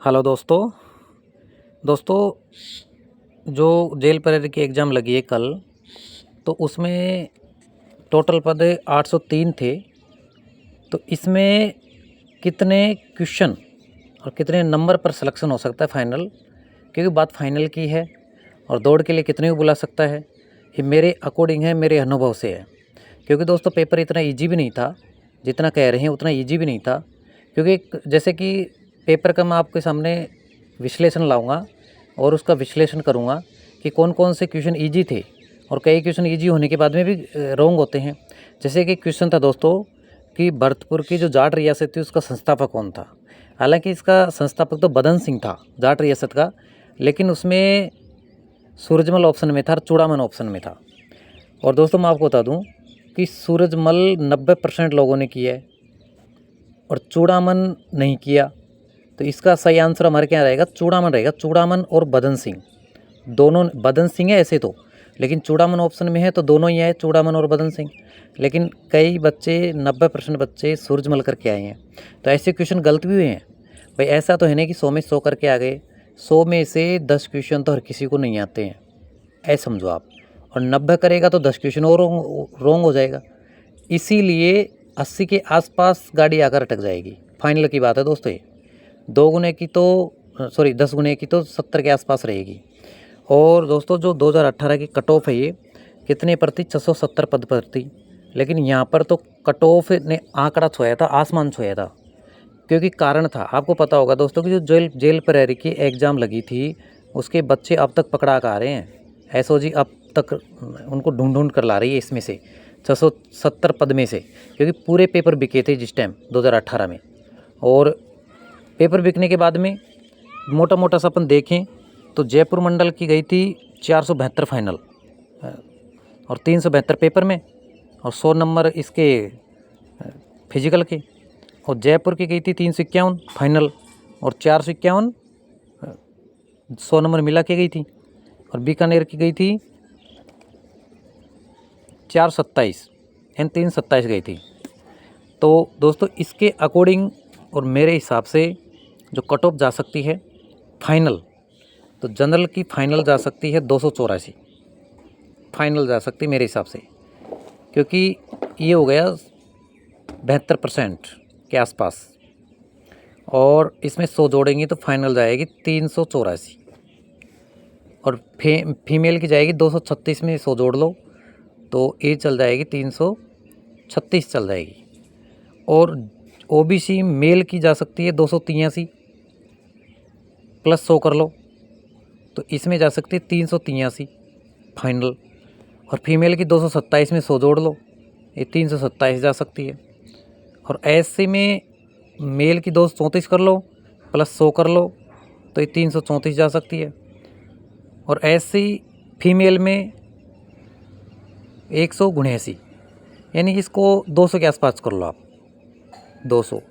Hello दोस्तों। दोस्तों, जो जेल परेड की एग्ज़ाम लगी है कल, तो उसमें टोटल पद 803 थे। तो इसमें कितने क्वेश्चन और कितने नंबर पर सिलेक्शन हो सकता है फाइनल, क्योंकि बात फाइनल की है। और दौड़ के लिए कितने को बुला सकता है, ये मेरे अकॉर्डिंग है, मेरे अनुभव से है। क्योंकि दोस्तों पेपर इतना इजी भी नहीं था जितना कह रहे हैं, उतना इजी भी नहीं था। क्योंकि जैसे कि पेपर का मैं आपके सामने विश्लेषण लाऊंगा और उसका विश्लेषण करूंगा कि कौन कौन से क्वेश्चन इजी थे और कई क्वेश्चन इजी होने के बाद में भी रॉन्ग होते हैं। जैसे कि क्वेश्चन था दोस्तों कि भरतपुर की जो जाट रियासत थी उसका संस्थापक कौन था। हालांकि इसका संस्थापक तो बदन सिंह था जाट रियासत का, लेकिन उसमें सूरजमल ऑप्शन में था और चूड़ामन ऑप्शन में था। और दोस्तों मैं आपको बता दूं कि सूरजमल 90% लोगों ने किया है और चूड़ामन नहीं किया। तो इसका सही आंसर हमारे क्या रहेगा, चूड़ामन रहेगा। चूड़ामन और बदन सिंह दोनों, बदन सिंह है ऐसे तो, लेकिन चूड़ामन ऑप्शन में है तो दोनों ही आए, चूड़ामन और बदन सिंह। लेकिन कई बच्चे 90% बच्चे सूरजमल करके आए हैं। तो ऐसे क्वेश्चन गलत भी हुए हैं भाई। ऐसा तो है नहीं कि 100 में 100 करके आ गए। 100 में से 10 क्वेश्चन तो हर किसी को नहीं आते हैं, ऐसे समझो आप। और 90 करेगा तो 10 क्वेश्चन और रॉन्ग हो जाएगा। इसीलिए 80 के आसपास गाड़ी आकर अटक जाएगी। फाइनल की बात है दोस्तों ये। 2 गुने की तो सॉरी 10 गुने की तो 70 के आसपास रहेगी। और दोस्तों जो 2018 की कट ऑफ है ये कितने पर थी, 670 पद पर थी। लेकिन यहाँ पर तो कट ऑफ ने आंकड़ा छुआया था, आसमान छुआया था। क्योंकि कारण था, आपको पता होगा दोस्तों कि जो जेल प्रहरी की एग्ज़ाम लगी थी उसके बच्चे अब तक पकड़ा कर आ रहे हैं। एसओजी अब तक उनको ढूंढ ढूंढ कर ला रही है इसमें से 670 पद में से। क्योंकि पूरे पेपर बिके थे जिस टाइम 2018 में। और पेपर बिकने के बाद में मोटा मोटा सा अपन देखें तो जयपुर मंडल की गई थी 472 फाइनल और 372 पेपर में, और 100 नंबर इसके फिजिकल के। और जयपुर की गई थी 351 फाइनल और 451 100 नंबर मिला के गई थी। और बीकानेर की गई थी 427 यानी 327 गई थी। तो दोस्तों इसके अकॉर्डिंग और मेरे हिसाब से जो कट ऑफ जा सकती है फाइनल, तो जनरल की फाइनल जा सकती है 284 फाइनल जा सकती है मेरे हिसाब से। क्योंकि ये हो गया 72% के आसपास। और इसमें 100 जोड़ेंगे तो फाइनल जाएगी 384। और फीमेल की जाएगी 236 में 100 जोड़ लो तो ये चल जाएगी 336 चल जाएगी। और ओबीसी मेल की जा सकती है 283 प्लस 100 कर लो तो इसमें जा सकती है 383 फाइनल। और फीमेल की 227 में 100 जोड़ लो, ये 327 जा सकती है। और एससी में मेल की 234 कर लो प्लस 100 कर लो तो ये 334 जा सकती है। और एससी फीमेल में 179 यानी इसको 200 के आसपास कर लो आप। 200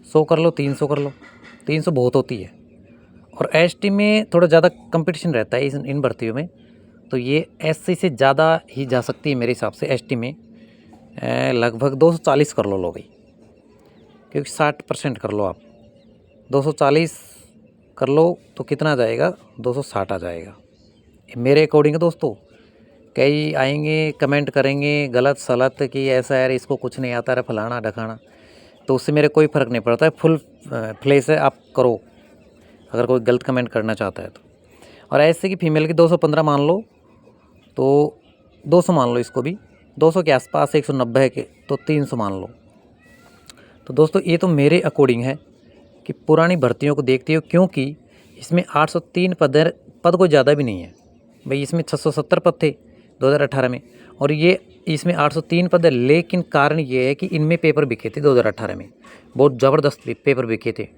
100 कर लो, 300 कर लो, 300 बहुत होती है। और एसटी में थोड़ा ज़्यादा कंपटीशन रहता है इन भर्तियों में, तो ये एससी से ज़्यादा ही जा सकती है मेरे हिसाब से। एसटी में लगभग 240 कर लो भाई, क्योंकि 60% कर लो आप। 240 कर लो तो कितना आ जाएगा, 260 आ जाएगा मेरे अकॉर्डिंग दोस्तों। कई आएंगे कमेंट करेंगे गलत सलत कि ऐसा यार इसको कुछ नहीं आता है फलाना ढकाना, तो उससे मेरे कोई फ़र्क नहीं पड़ता है। फुल फ्लेश है, आप करो अगर कोई गलत कमेंट करना चाहता है तो। और ऐसे कि फीमेल की 215 मान लो तो 200 मान लो, इसको भी 200 के आसपास, 190 है के तो 300 मान लो। तो दोस्तों ये तो मेरे अकॉर्डिंग है कि पुरानी भर्तियों को देखते हो, क्योंकि इसमें 803 पद कोई ज़्यादा भी नहीं है भाई। इसमें 670 पद थे 2018 में और ये इसमें 803 पद है। लेकिन कारण ये है कि इनमें पेपर बिके थे 2018 में, बहुत ज़बरदस्त पेपर बिके थे।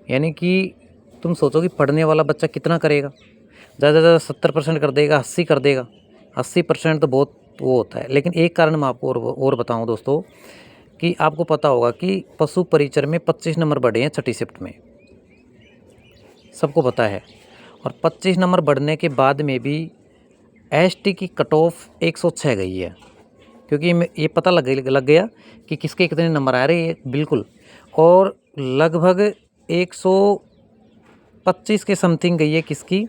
यानी कि तुम सोचो कि पढ़ने वाला बच्चा कितना करेगा, ज़्यादा से ज़्यादा 70% कर देगा, 80 कर देगा। 80% तो बहुत वो होता है। लेकिन एक कारण मैं आपको और बताऊँ दोस्तों कि आपको पता होगा कि पशु परिचर में 25 नंबर बढ़े हैं छठी शिफ्ट में, सबको पता है। और 25 नंबर बढ़ने के बाद में भी एसटी की कट ऑफ 106 गई है, क्योंकि ये पता लग गया कि किसके कितने नंबर आ रहे हैं बिल्कुल। और लगभग 100 125 के समथिंग गई है, किसकी,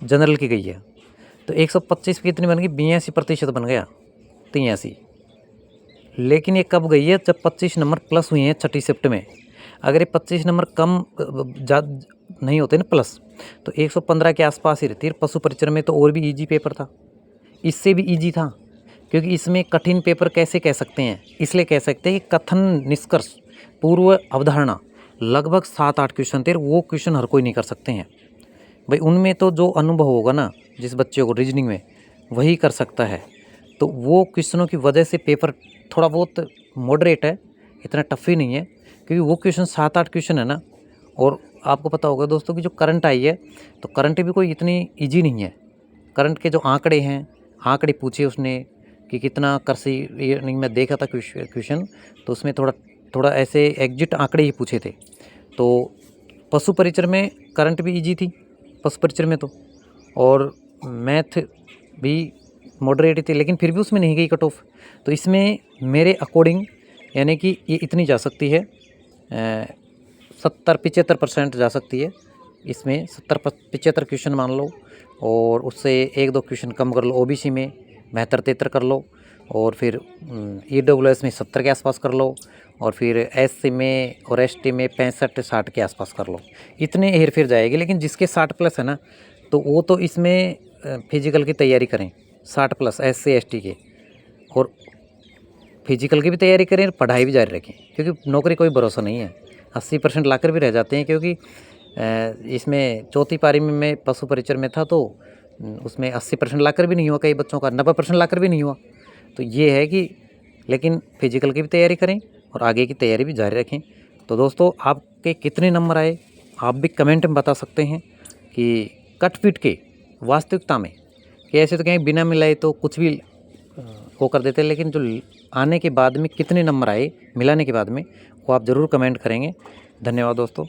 जनरल की गई है। तो 125 की कितनी बन गई, 82% बन गया, 83। लेकिन ये कब गई है, जब 25 नंबर प्लस हुए हैं छठी शिफ्ट में। अगर ये 25 नंबर कम नहीं होते ना प्लस, तो 115 के आसपास ही रहती है। पशु परिचर में तो और भी इजी पेपर था, इससे भी इजी था, क्योंकि इसमें कठिन पेपर कैसे कह सकते हैं, इसलिए कह सकते हैं कि कथन, निष्कर्ष, पूर्व अवधारणा, लगभग 7-8 क्वेश्चन थे। वो क्वेश्चन हर कोई नहीं कर सकते हैं भाई, उनमें तो जो अनुभव होगा ना जिस बच्चे को रीजनिंग में, वही कर सकता है। तो वो क्वेश्चनों की वजह से पेपर थोड़ा बहुत मॉडरेट है, इतना टफ ही नहीं है, क्योंकि वो क्वेश्चन 7-8 क्वेश्चन है ना। और आपको पता होगा दोस्तों कि जो करंट आई है, तो करंट भी कोई इतनी ईजी नहीं है। करंट के जो आंकड़े हैं, आंकड़े पूछे उसने कि कितना कृषि, ये नहीं, मैं देखा था क्वेश्चन, तो उसमें थोड़ा ऐसे एग्जिट आंकड़े ही पूछे थे। तो पशु परिचर में करंट भी इजी थी, पशु परिचर में तो, और मैथ भी मॉडरेट ही थी, लेकिन फिर भी उसमें नहीं गई कट ऑफ। तो इसमें मेरे अकॉर्डिंग यानी कि ये इतनी जा सकती है, 70-75% जा सकती है इसमें। 70-75 क्वेश्चन मान लो, और उससे 1-2 क्वेश्चन कम कर लो। ओबीसी में 72-73 कर लो, और फिर ईडब्ल्यूएस में 70 के आसपास कर लो, और फिर एससी में और एसटी में 65-60 के आसपास कर लो। इतने हेर फेर जाएगी। लेकिन जिसके 60+ है ना, तो वो तो इसमें फिजिकल की तैयारी करें, 60+ एससी एसटी के, और फिजिकल की भी तैयारी करें, पढ़ाई भी जारी रखें, क्योंकि नौकरी कोई भरोसा नहीं है। 80% लाकर भी रह जाते हैं, क्योंकि इसमें चौथी पारी में मैं पशु परिचर में था, तो उसमें 80% लाकर भी नहीं हुआ, कई बच्चों का 90% लाकर भी नहीं हुआ। तो ये है कि लेकिन फिजिकल की भी तैयारी करें और आगे की तैयारी भी जारी रखें। तो दोस्तों, आपके कितने नंबर आए आप भी कमेंट में बता सकते हैं, कि कट पीट के वास्तविकता में, कि ऐसे तो कहीं बिना मिलाए तो कुछ भी वो कर देते हैं, लेकिन जो आने के बाद में कितने नंबर आए मिलाने के बाद में, वो आप ज़रूर कमेंट करेंगे। धन्यवाद दोस्तों।